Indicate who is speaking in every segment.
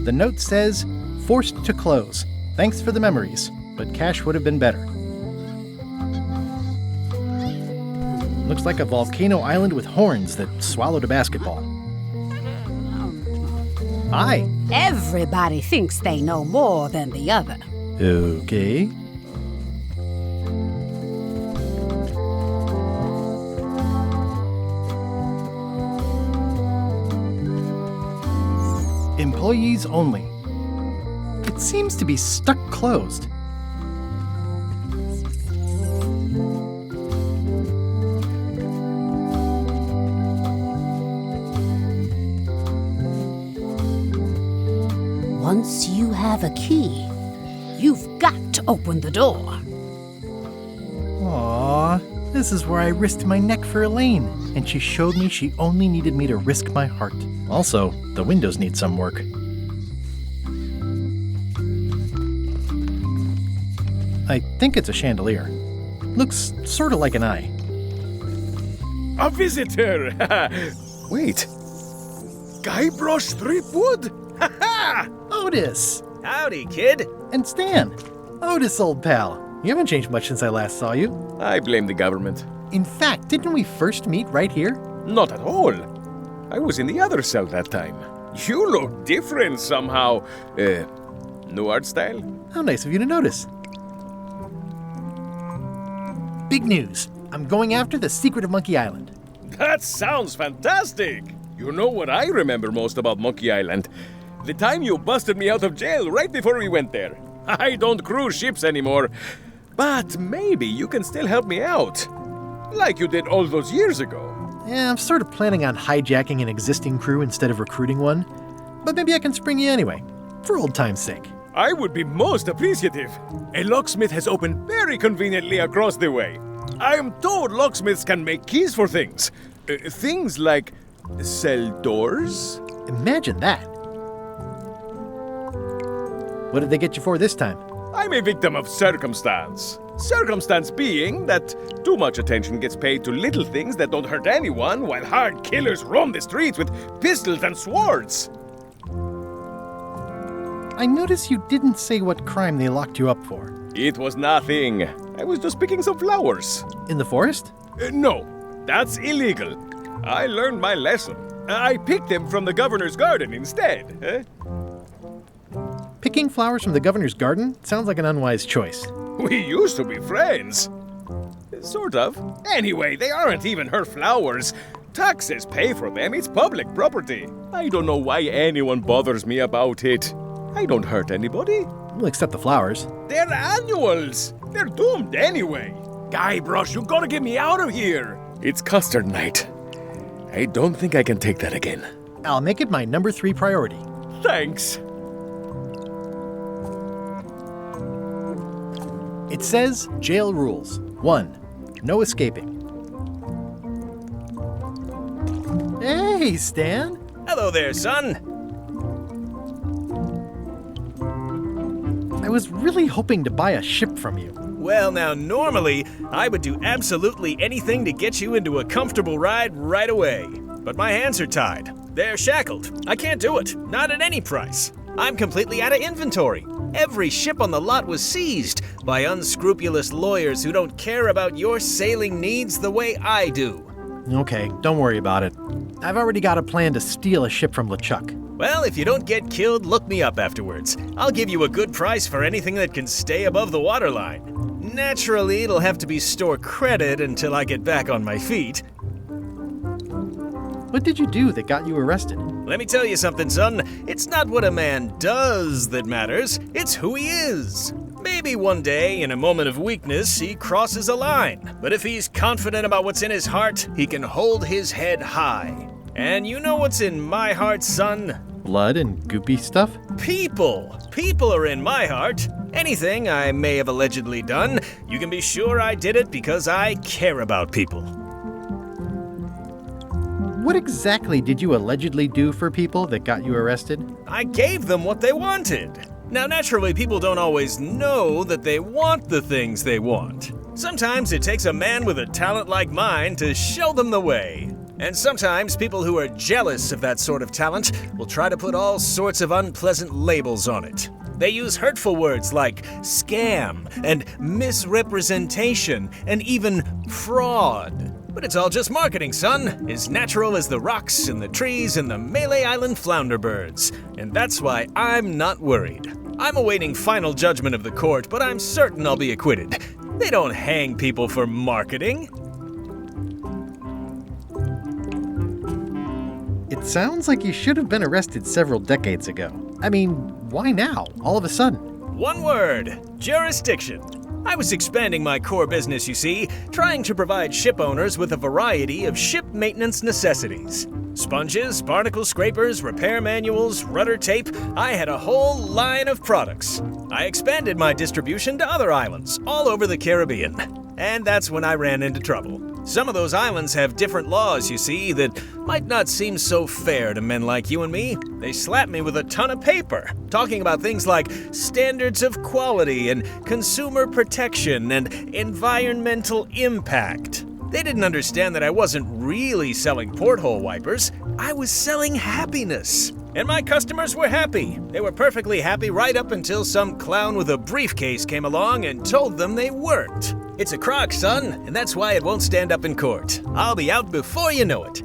Speaker 1: The note says, "Forced to close. Thanks for the memories, but cash would have been better." Looks like a volcano island with horns that swallowed a basketball. Hi.
Speaker 2: Everybody thinks they know more than the other.
Speaker 1: Okay. Employees only. It seems to be stuck closed.
Speaker 2: Once you have a key, you've got to open the door.
Speaker 1: Aww, this is where I risked my neck for Elaine, and she showed me she only needed me to risk my heart. Also, the windows need some work. I think it's a chandelier. Looks sort of like an eye.
Speaker 3: A visitor! Wait. Guybrush Threepwood? Ha ha!
Speaker 1: Otis!
Speaker 3: Howdy, kid.
Speaker 1: And Stan! Otis, old pal. You haven't changed much since I last saw you.
Speaker 3: I blame the government.
Speaker 1: In fact, didn't we first meet right here?
Speaker 3: Not at all. I was in the other cell that time. You look different somehow. New art style?
Speaker 1: How nice of you to notice. Big news. I'm going after the secret of Monkey Island.
Speaker 3: That sounds fantastic! You know what I remember most about Monkey Island? The time you busted me out of jail right before we went there. I don't cruise ships anymore. But maybe you can still help me out. Like you did all those years ago.
Speaker 1: Yeah, I'm sort of planning on hijacking an existing crew instead of recruiting one. But maybe I can spring you anyway, for old time's sake.
Speaker 3: I would be most appreciative. A locksmith has opened very conveniently across the way. I am told locksmiths can make keys for things. Things like cell doors?
Speaker 1: Imagine that. What did they get you for this time?
Speaker 3: I'm a victim of circumstance. Circumstance being that too much attention gets paid to little things that don't hurt anyone while hard killers roam the streets with pistols and swords.
Speaker 1: I notice you didn't say what crime they locked you up for.
Speaker 3: It was nothing. I was just picking some flowers.
Speaker 1: In the forest?
Speaker 3: No, that's illegal. I learned my lesson. I picked them from the governor's garden instead.
Speaker 1: Picking flowers from the governor's garden sounds like an unwise choice.
Speaker 3: We used to be friends. Sort of. Anyway, they aren't even her flowers. Taxes pay for them. It's public property. I don't know why anyone bothers me about it. I don't hurt anybody.
Speaker 1: We'll accept the flowers.
Speaker 3: They're annuals. They're doomed anyway. Guybrush, you gotta get me out of here. It's custard night. I don't think I can take that again.
Speaker 1: I'll make it my number 3 priority.
Speaker 3: Thanks.
Speaker 1: It says jail rules. 1. No escaping. Hey, Stan.
Speaker 4: Hello there, son.
Speaker 1: I was really hoping to buy a ship from you.
Speaker 4: Well, now, normally, I would do absolutely anything to get you into a comfortable ride right away. But my hands are tied. They're shackled. I can't do it. Not at any price. I'm completely out of inventory. Every ship on the lot was seized by unscrupulous lawyers who don't care about your sailing needs the way I do.
Speaker 1: Okay, don't worry about it. I've already got a plan to steal a ship from LeChuck.
Speaker 4: Well, if you don't get killed, look me up afterwards. I'll give you a good price for anything that can stay above the waterline. Naturally, it'll have to be store credit until I get back on my feet.
Speaker 1: What did you do that got you arrested?
Speaker 4: Let me tell you something, son. It's not what a man does that matters, it's who he is. Maybe one day, in a moment of weakness, he crosses a line. But if he's confident about what's in his heart, he can hold his head high. And you know what's in my heart, son?
Speaker 1: Blood and goopy stuff?
Speaker 4: People. People are in my heart. Anything I may have allegedly done, you can be sure I did it because I care about people.
Speaker 1: What exactly did you allegedly do for people that got you arrested?
Speaker 4: I gave them what they wanted. Now, naturally, people don't always know that they want the things they want. Sometimes it takes a man with a talent like mine to show them the way. And sometimes people who are jealous of that sort of talent will try to put all sorts of unpleasant labels on it. They use hurtful words like scam and misrepresentation and even fraud. But it's all just marketing, son. As natural as the rocks and the trees and the Malay Island flounder birds. And that's why I'm not worried. I'm awaiting final judgment of the court, but I'm certain I'll be acquitted. They don't hang people for marketing.
Speaker 1: It sounds like you should have been arrested several decades ago. I mean, why now, all of a sudden?
Speaker 4: One word: jurisdiction. I was expanding my core business, you see, trying to provide ship owners with a variety of ship maintenance necessities. Sponges, barnacle scrapers, repair manuals, rudder tape. I had a whole line of products. I expanded my distribution to other islands all over the Caribbean. And that's when I ran into trouble. Some of those islands have different laws, you see, that might not seem so fair to men like you and me. They slapped me with a ton of paper, talking about things like standards of quality and consumer protection and environmental impact. They didn't understand that I wasn't really selling porthole wipers. I was selling happiness. And my customers were happy. They were perfectly happy right up until some clown with a briefcase came along and told them they weren't. It's a crock, son, and that's why it won't stand up in court. I'll be out before you know it.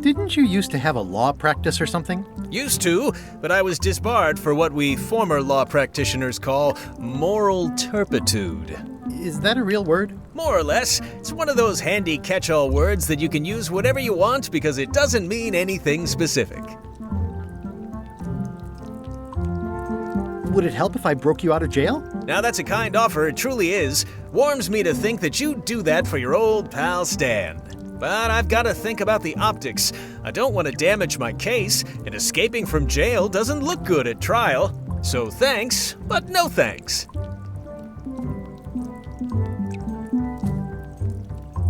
Speaker 1: Didn't you used to have a law practice or something?
Speaker 4: Used to, but I was disbarred for what we former law practitioners call moral turpitude.
Speaker 1: Is that a real word?
Speaker 4: More or less. It's one of those handy catch-all words that you can use whatever you want because it doesn't mean anything specific.
Speaker 1: Would it help if I broke you out of jail?
Speaker 4: Now that's a kind offer, it truly is. Warms me to think that you'd do that for your old pal Stan. But I've got to think about the optics. I don't want to damage my case, and escaping from jail doesn't look good at trial. So thanks, but no thanks.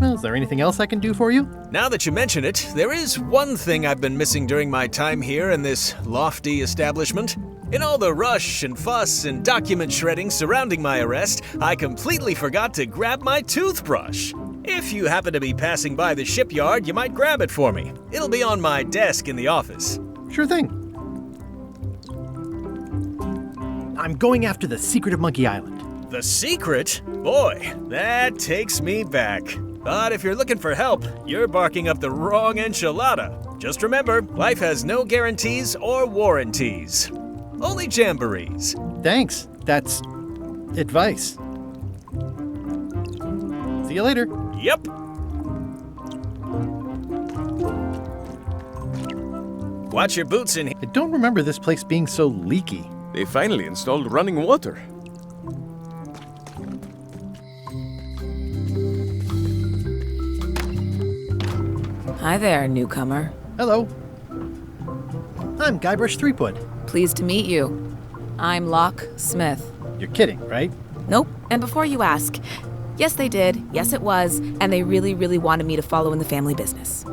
Speaker 1: Well, is there anything else I can do for you?
Speaker 4: Now that you mention it, there is one thing I've been missing during my time here in this lofty establishment. In all the rush and fuss and document shredding surrounding my arrest, I completely forgot to grab my toothbrush. If you happen to be passing by the shipyard, you might grab it for me. It'll be on my desk in the office.
Speaker 1: Sure thing. I'm going after the secret of Monkey Island.
Speaker 4: The secret? Boy, that takes me back. But if you're looking for help, you're barking up the wrong enchilada. Just remember, life has no guarantees or warranties. Only jamborees.
Speaker 1: Thanks. That's advice. See you later.
Speaker 4: Yep. Watch your boots in here.
Speaker 1: I don't remember this place being so leaky.
Speaker 3: They finally installed running water.
Speaker 5: Hi there, newcomer.
Speaker 1: Hello. I'm Guybrush Threepwood.
Speaker 5: Pleased to meet you. I'm Locke Smith.
Speaker 1: You're kidding, right?
Speaker 5: Nope. And before you ask, yes, they did. Yes, it was. And they really, really wanted me to follow in the family business.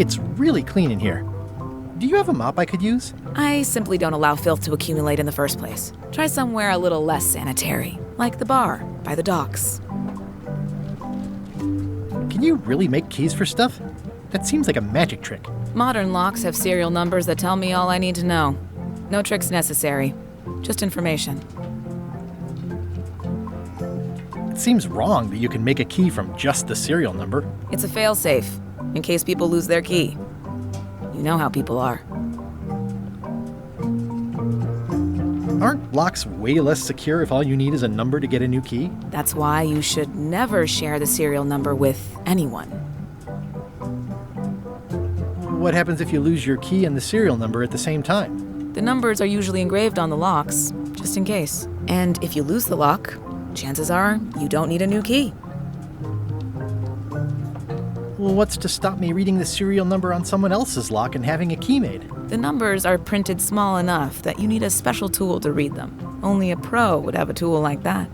Speaker 1: It's really clean in here. Do you have a mop I could use?
Speaker 5: I simply don't allow filth to accumulate in the first place. Try somewhere a little less sanitary, like the bar by the docks.
Speaker 1: Can you really make keys for stuff? That seems like a magic trick.
Speaker 5: Modern locks have serial numbers that tell me all I need to know. No tricks necessary, just information.
Speaker 1: It seems wrong that you can make a key from just the serial number.
Speaker 5: It's a failsafe, in case people lose their key. You know how people are.
Speaker 1: Aren't locks way less secure if all you need is a number to get a new key?
Speaker 5: That's why you should never share the serial number with anyone.
Speaker 1: What happens if you lose your key and the serial number at the same time?
Speaker 5: The numbers are usually engraved on the locks, just in case. And if you lose the lock, chances are you don't need a new key.
Speaker 1: Well, what's to stop me reading the serial number on someone else's lock and having a key made?
Speaker 5: The numbers are printed small enough that you need a special tool to read them. Only a pro would have a tool like that.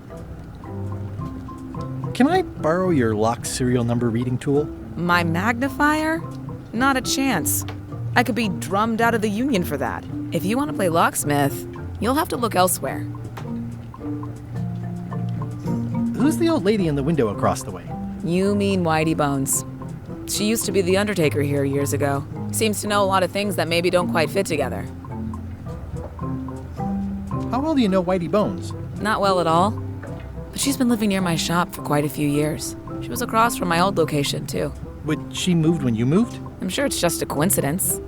Speaker 1: Can I borrow your lock serial number reading tool?
Speaker 5: My magnifier? Not a chance. I could be drummed out of the union for that. If you want to play locksmith, you'll have to look elsewhere.
Speaker 1: Who's the old lady in the window across the way?
Speaker 5: You mean Whitey Bones. She used to be the Undertaker here years ago. Seems to know a lot of things that maybe don't quite fit together.
Speaker 1: How well do you know Whitey Bones?
Speaker 5: Not well at all. But she's been living near my shop for quite a few years. She was across from my old location, too.
Speaker 1: Would she moved when you moved?
Speaker 5: I'm sure it's just a coincidence.